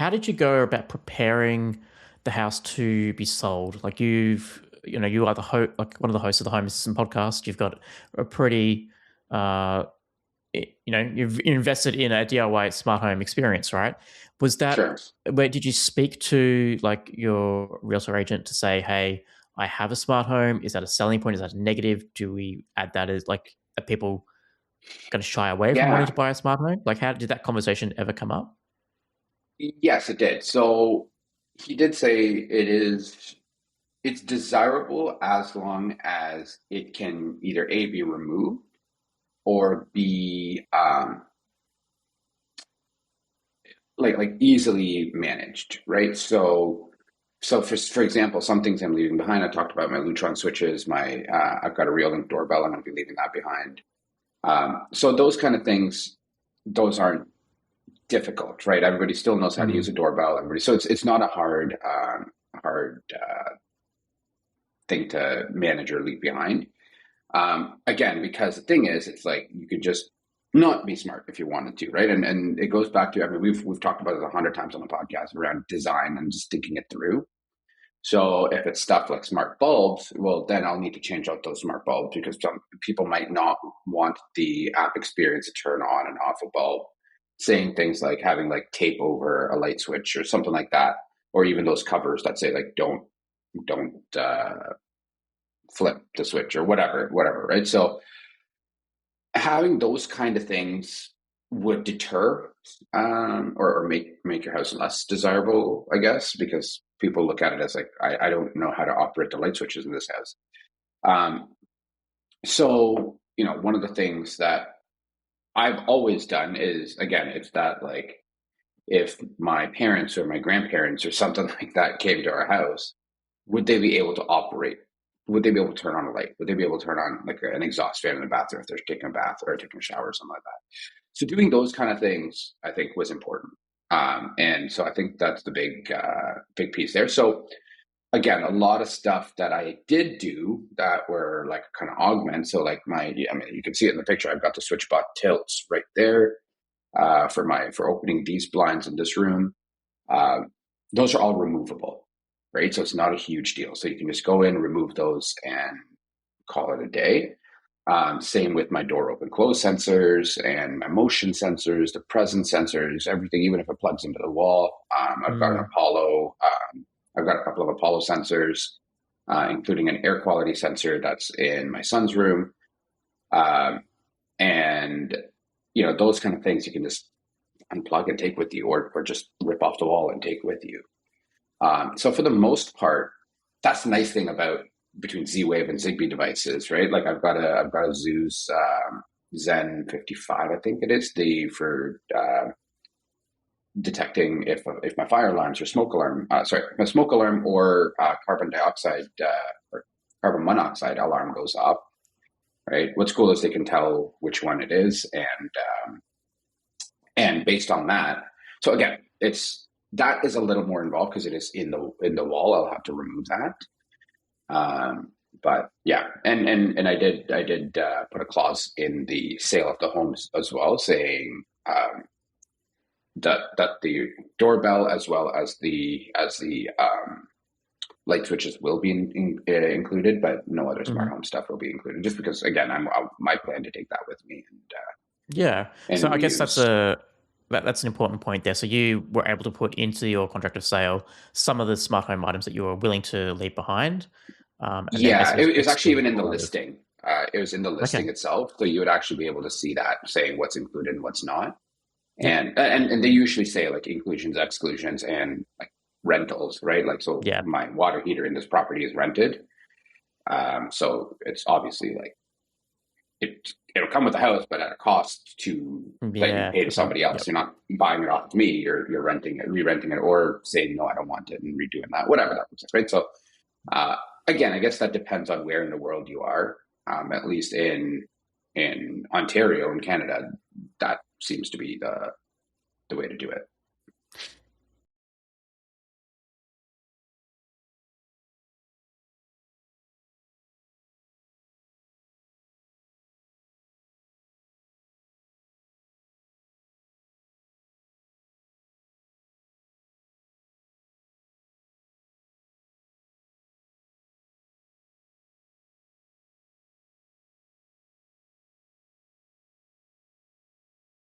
how did you go about preparing the house to be sold? Like you are like one of the hosts of the Home Assistant podcast. You've got a pretty, uh, you've invested in a DIY smart home experience, right? Was that Sure. where did you speak to like your realtor agent to say, hey, I have a smart home? Is that a selling point? Is that a negative? Do we add that as like, are people going to shy away from wanting to Yeah. buy a smart home? Like, how did that conversation ever come up? Yes, it did. So he did say it's desirable as long as it can either A, be removed or be like easily managed, right? So for example, some things I'm leaving behind. I talked about my Lutron switches, my I've got a Real doorbell. I'm going to be leaving that behind. So those kind of things, those aren't difficult, right? Everybody still knows how to use Mm. a doorbell. Everybody, so it's not a hard thing to manage or leave behind. Again, because the thing is, it's like you could just not be smart if you wanted to, right? And it goes back to, I mean, we've talked about it 100 times on the podcast around design and just thinking it through. So if it's stuff like smart bulbs, well, then I'll need to change out those smart bulbs because some people might not want the app experience to turn on and off a bulb. Saying things like having like tape over a light switch or something like that, or even those covers that say like don't flip the switch or whatever, right? So having those kind of things would deter or make your house less desirable, I guess, because people look at it as like I don't know how to operate the light switches in this house. Um, so one of the things that I've always done is, again, it's that like if my parents or my grandparents or something like that came to our house, would they be able to operate? Would they be able to turn on a light? Would they be able to turn on like an exhaust fan in the bathroom if they're taking a bath or taking a shower or something like that? So doing those kind of things, I think, was important. And so I think that's the big piece there. So again, a lot of stuff that I did do that were like kind of augment. So like I mean, you can see it in the picture. I've got the switch bot tilts right there for opening these blinds in this room. Uh, those are all removable, right? So it's not a huge deal. So you can just go in, remove those, and call it a day. Same with my door open close sensors and my motion sensors, the presence sensors, everything, even if it plugs into the wall. I've got an Mm. Apollo, I've got a couple of Apollo sensors, including an air quality sensor that's in my son's room. Um, and, those kind of things you can just unplug and take with you or just rip off the wall and take with you. So for the most part, that's the nice thing about between Z-Wave and Zigbee devices, right? Like I've got a Zeus Zen 55, I think it is, the for detecting if my fire alarms or smoke alarm, sorry, my smoke alarm or carbon dioxide or carbon monoxide alarm goes off, right? What's cool is they can tell which one it is, and based on that, so again, that is a little more involved because it is in the wall. I'll have to remove that. But yeah, and I did put a clause in the sale of the homes as well, saying that the doorbell as well as the light switches will be included, but no other smart Mhm. home stuff will be included. Just because, again, my plan to take that with me Yeah. So and I guess reuse. that's an important point there. So you were able to put into your contract of sale some of the smart home items that you were willing to leave behind, and then Yeah, it was actually even exclude in the all others. listing. It was in the Okay. listing itself, so you would actually be able to see that saying what's included and what's not. Yep. And they usually say like inclusions, exclusions, and like rentals, right? Like, so Yeah. my water heater in this property is rented. So it's obviously like it'll come with the house, but at a cost to that you Yeah. pay to Good point. somebody else. Yep. You're not buying it off of me. You're renting it, re-renting it, or saying no, I don't want it, and redoing that, whatever that looks like, right? So uh, again, I guess that depends on where in the world you are. At least in Ontario in Canada, that seems to be the way to do it.